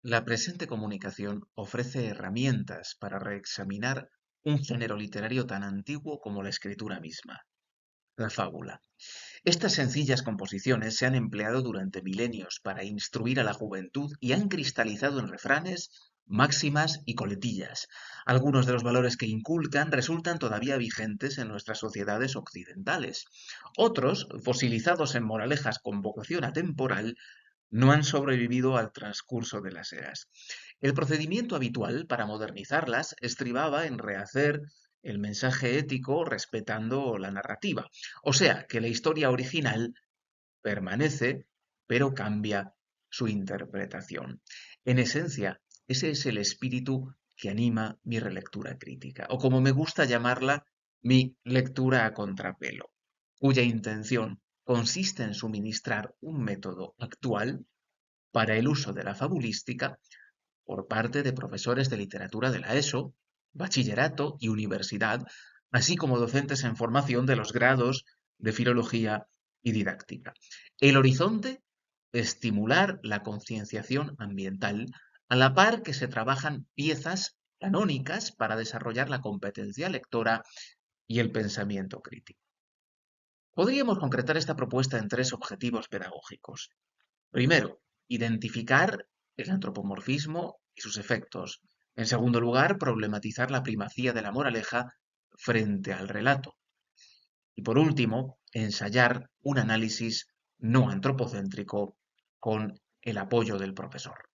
La presente comunicación ofrece herramientas para reexaminar un género literario tan antiguo como la escritura misma, la fábula. Estas sencillas composiciones se han empleado durante milenios para instruir a la juventud y han cristalizado en refranes, máximas y coletillas. Algunos de los valores que inculcan resultan todavía vigentes en nuestras sociedades occidentales. Otros, fosilizados en moralejas con vocación atemporal, no han sobrevivido al transcurso de las eras. El procedimiento habitual para modernizarlas estribaba en rehacer el mensaje ético respetando la narrativa. O sea, que la historia original permanece, pero cambia su interpretación. En esencia, ese es el espíritu que anima mi relectura crítica, o como me gusta llamarla, mi lectura a contrapelo, cuya intención consiste en suministrar un método actual para el uso de la fabulística por parte de profesores de literatura de la ESO, bachillerato y universidad, así como docentes en formación de los grados de filología y didáctica. El horizonte, estimular la concienciación ambiental, a la par que se trabajan piezas canónicas para desarrollar la competencia lectora y el pensamiento crítico. Podríamos concretar esta propuesta en tres objetivos pedagógicos. Primero, identificar el antropomorfismo y sus efectos. En segundo lugar, problematizar la primacía de la moraleja frente al relato. Y por último, ensayar un análisis no antropocéntrico con el apoyo del profesor.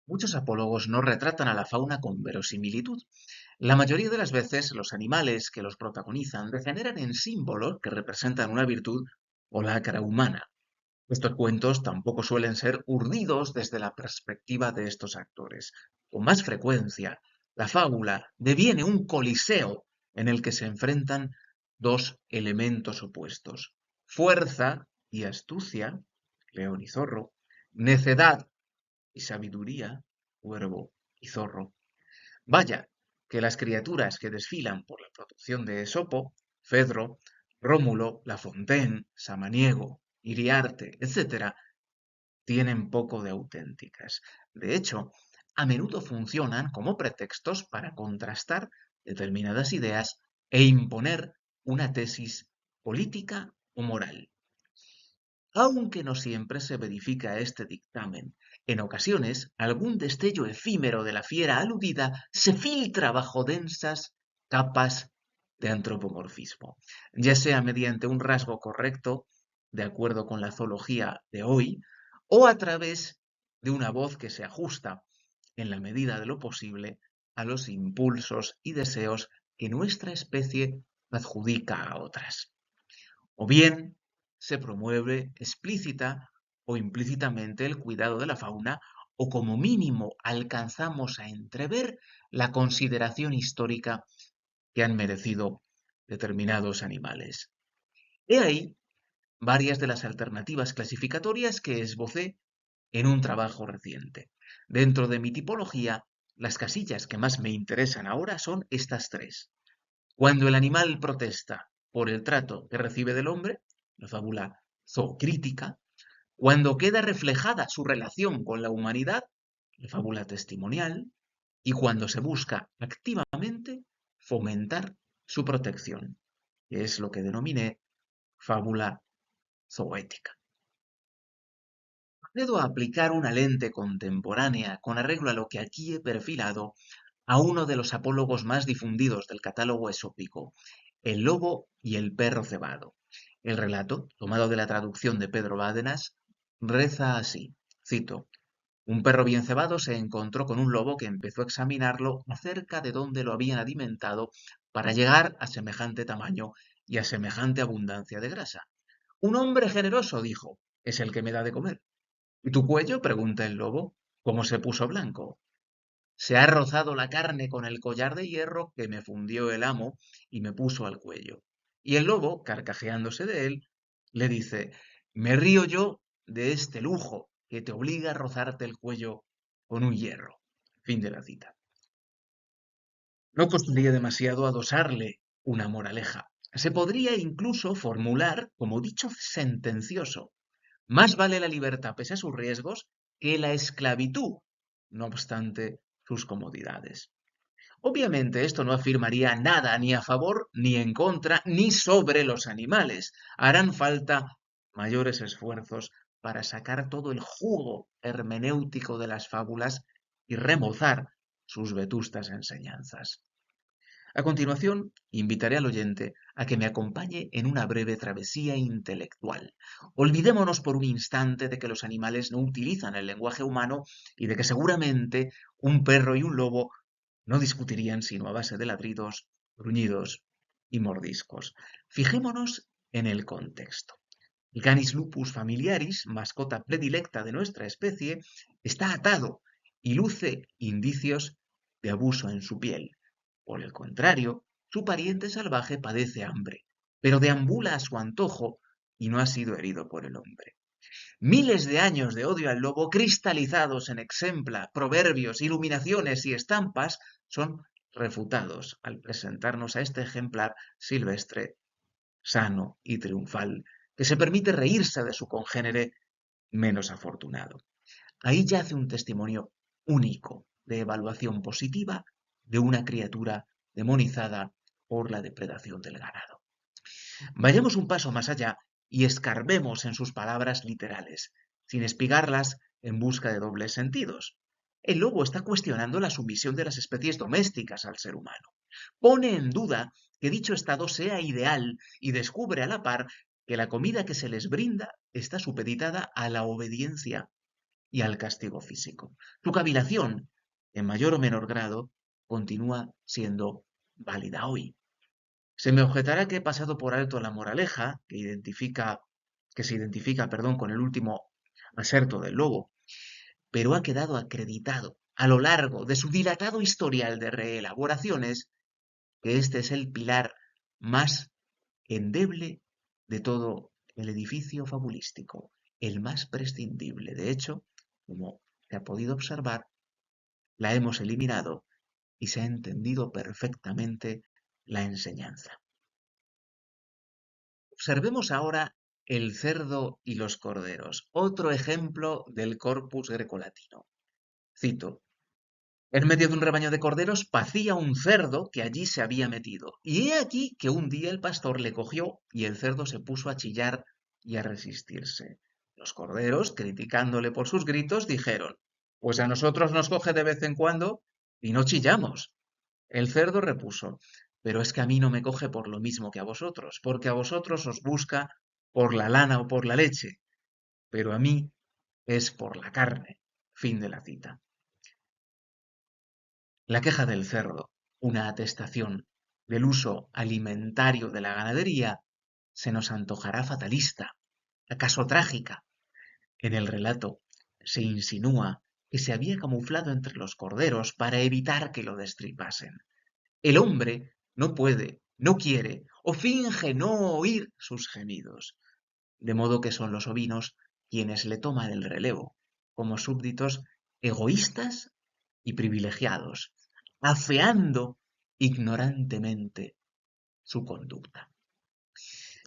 Muchos apólogos no retratan a la fauna con verosimilitud. La mayoría de las veces los animales que los protagonizan degeneran en símbolos que representan una virtud o la cara humana. Estos cuentos tampoco suelen ser urdidos desde la perspectiva de estos actores. Con más frecuencia, la fábula deviene un coliseo en el que se enfrentan dos elementos opuestos: fuerza y astucia, león y zorro; necedad y sabiduría, cuervo y zorro. Vaya, que las criaturas que desfilan por la protección de Esopo, Fedro, Rómulo, La Fontaine, Samaniego, Iriarte, etc., tienen poco de auténticas. De hecho, a menudo funcionan como pretextos para contrastar determinadas ideas e imponer una tesis política o moral. Aunque no siempre se verifica este dictamen, en ocasiones algún destello efímero de la fiera aludida se filtra bajo densas capas de antropomorfismo, ya sea mediante un rasgo correcto, de acuerdo con la zoología de hoy, o a través de una voz que se ajusta, en la medida de lo posible, a los impulsos y deseos que nuestra especie adjudica a otras. O bien se promueve explícita o implícitamente el cuidado de la fauna, o como mínimo alcanzamos a entrever la consideración histórica que han merecido determinados animales. He ahí varias de las alternativas clasificatorias que esbocé en un trabajo reciente. Dentro de mi tipología, las casillas que más me interesan ahora son estas tres. Cuando el animal protesta por el trato que recibe del hombre, la fábula zoocrítica; cuando queda reflejada su relación con la humanidad, la fábula testimonial; y cuando se busca activamente fomentar su protección, que es lo que denominé fábula zoética. Procedo a aplicar una lente contemporánea con arreglo a lo que aquí he perfilado a uno de los apólogos más difundidos del catálogo esópico, el lobo y el perro cebado. El relato, tomado de la traducción de Pedro Bádenas, reza así, cito: un perro bien cebado se encontró con un lobo que empezó a examinarlo acerca de dónde lo habían alimentado para llegar a semejante tamaño y a semejante abundancia de grasa. Un hombre generoso, dijo, es el que me da de comer. ¿Y tu cuello?, pregunta el lobo, como se puso blanco. Se ha rozado la carne con el collar de hierro que me fundió el amo y me puso al cuello. Y el lobo, carcajeándose de él, le dice: me río yo de este lujo que te obliga a rozarte el cuello con un hierro. Fin de la cita. No costaría demasiado adosarle una moraleja. Se podría incluso formular como dicho sentencioso: más vale la libertad pese a sus riesgos que la esclavitud, no obstante sus comodidades. Obviamente esto no afirmaría nada ni a favor ni en contra ni sobre los animales. Harán falta mayores esfuerzos para sacar todo el jugo hermenéutico de las fábulas y remozar sus vetustas enseñanzas. A continuación, invitaré al oyente a que me acompañe en una breve travesía intelectual. Olvidémonos por un instante de que los animales no utilizan el lenguaje humano y de que seguramente un perro y un lobo no discutirían sino a base de ladridos, gruñidos y mordiscos. Fijémonos en el contexto. El Canis lupus familiaris, mascota predilecta de nuestra especie, está atado y luce indicios de abuso en su piel. Por el contrario, su pariente salvaje padece hambre, pero deambula a su antojo y no ha sido herido por el hombre. Miles de años de odio al lobo, cristalizados en exempla, proverbios, iluminaciones y estampas, son refutados al presentarnos a este ejemplar silvestre, sano y triunfal, que se permite reírse de su congénere menos afortunado. Ahí yace un testimonio único de evaluación positiva de una criatura demonizada por la depredación del ganado. Vayamos un paso más allá y escarbemos en sus palabras literales, sin espigarlas en busca de dobles sentidos. El lobo está cuestionando la sumisión de las especies domésticas al ser humano. Pone en duda que dicho estado sea ideal y descubre a la par que la comida que se les brinda está supeditada a la obediencia y al castigo físico. Su cavilación, en mayor o menor grado, continúa siendo válida hoy. Se me objetará que he pasado por alto la moraleja que se identifica, con el último aserto del lobo, pero ha quedado acreditado a lo largo de su dilatado historial de reelaboraciones que este es el pilar más endeble de todo el edificio fabulístico, el más prescindible. De hecho, como se ha podido observar, la hemos eliminado y se ha entendido perfectamente la enseñanza. Observemos ahora el cerdo y los corderos, otro ejemplo del corpus grecolatino. Cito: en medio de un rebaño de corderos pacía un cerdo que allí se había metido, y he aquí que un día el pastor le cogió y el cerdo se puso a chillar y a resistirse. Los corderos, criticándole por sus gritos, dijeron: pues a nosotros nos coge de vez en cuando y no chillamos. El cerdo repuso: pero es que a mí no me coge por lo mismo que a vosotros, porque a vosotros os busca por la lana o por la leche, pero a mí es por la carne. Fin de la cita. La queja del cerdo, una atestación del uso alimentario de la ganadería, se nos antojará fatalista, acaso trágica. En el relato se insinúa que se había camuflado entre los corderos para evitar que lo destripasen. El hombre no puede, no quiere o finge no oír sus gemidos, de modo que son los ovinos quienes le toman el relevo, como súbditos egoístas y privilegiados, afeando ignorantemente su conducta.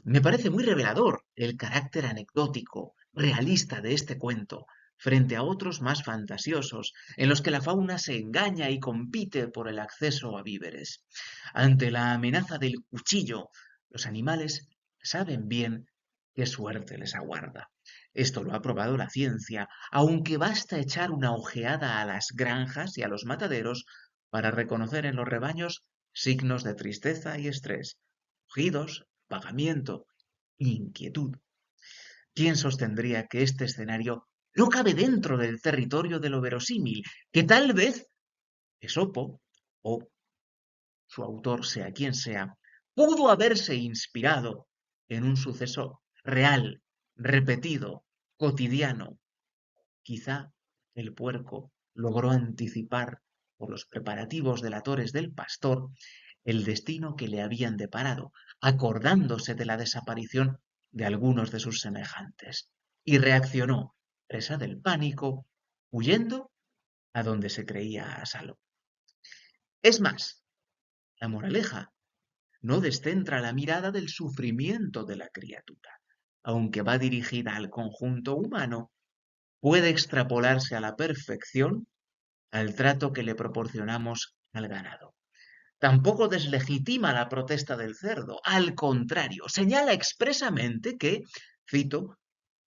Me parece muy revelador el carácter anecdótico, realista de este cuento, frente a otros más fantasiosos, en los que la fauna se engaña y compite por el acceso a víveres. Ante la amenaza del cuchillo, los animales saben bien qué suerte les aguarda. Esto lo ha probado la ciencia, aunque basta echar una ojeada a las granjas y a los mataderos para reconocer en los rebaños signos de tristeza y estrés, rugidos, apagamiento, inquietud. ¿Quién sostendría que este escenario no cabe dentro del territorio de lo verosímil, que tal vez Esopo, o su autor sea quien sea, pudo haberse inspirado en un suceso real, repetido, cotidiano? Quizá el puerco logró anticipar, por los preparativos delatores del pastor, el destino que le habían deparado, acordándose de la desaparición de algunos de sus semejantes, y reaccionó, presa del pánico, huyendo a donde se creía a salvo. Es más, la moraleja no descentra la mirada del sufrimiento de la criatura, aunque va dirigida al conjunto humano. puede extrapolarse a la perfección al trato que le proporcionamos al ganado. Tampoco deslegitima la protesta del cerdo, al contrario, señala expresamente que, cito,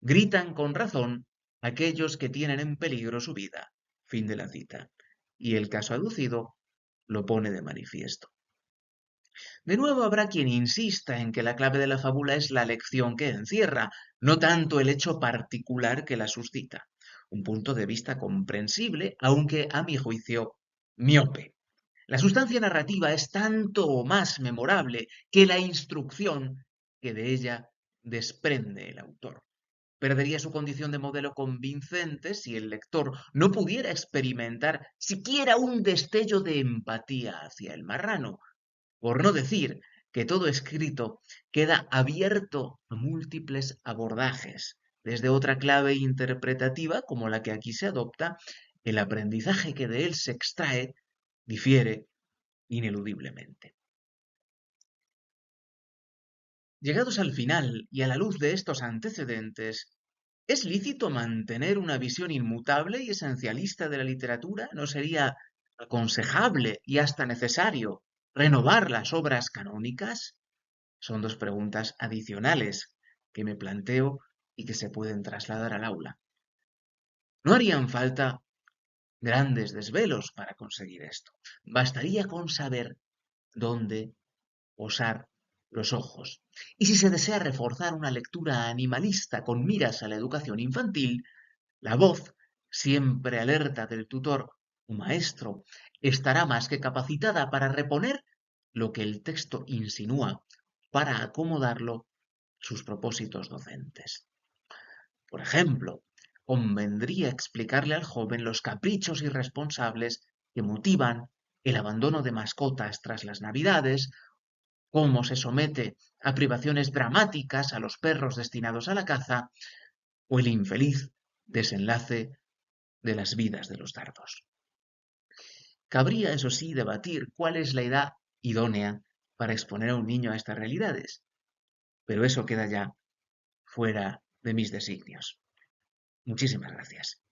gritan con razón aquellos que tienen en peligro su vida. Fin de la cita. Y el caso aducido lo pone de manifiesto. De nuevo habrá quien insista en que la clave de la fábula es la lección que encierra, no tanto el hecho particular que la suscita. Un punto de vista comprensible, aunque a mi juicio miope. La sustancia narrativa es tanto o más memorable que la instrucción que de ella desprende el autor. Perdería su condición de modelo convincente si el lector no pudiera experimentar siquiera un destello de empatía hacia el marrano, por no decir que todo escrito queda abierto a múltiples abordajes. Desde otra clave interpretativa, como la que aquí se adopta, el aprendizaje que de él se extrae difiere ineludiblemente. Llegados al final y a la luz de estos antecedentes, ¿es lícito mantener una visión inmutable y esencialista de la literatura? ¿No sería aconsejable y hasta necesario renovar las obras canónicas? Son dos preguntas adicionales que me planteo y que se pueden trasladar al aula. No harían falta grandes desvelos para conseguir esto. Bastaría con saber dónde posar los ojos. Y si se desea reforzar una lectura animalista con miras a la educación infantil, la voz, siempre alerta del tutor o maestro, estará más que capacitada para reponer lo que el texto insinúa, para acomodarlo sus propósitos docentes. Por ejemplo, convendría explicarle al joven los caprichos irresponsables que motivan el abandono de mascotas tras las Navidades, cómo se somete a privaciones dramáticas a los perros destinados a la caza, o el infeliz desenlace de las vidas de los dardos. Cabría, eso sí, debatir cuál es la edad idónea para exponer a un niño a estas realidades, pero eso queda ya fuera de mis designios. Muchísimas gracias.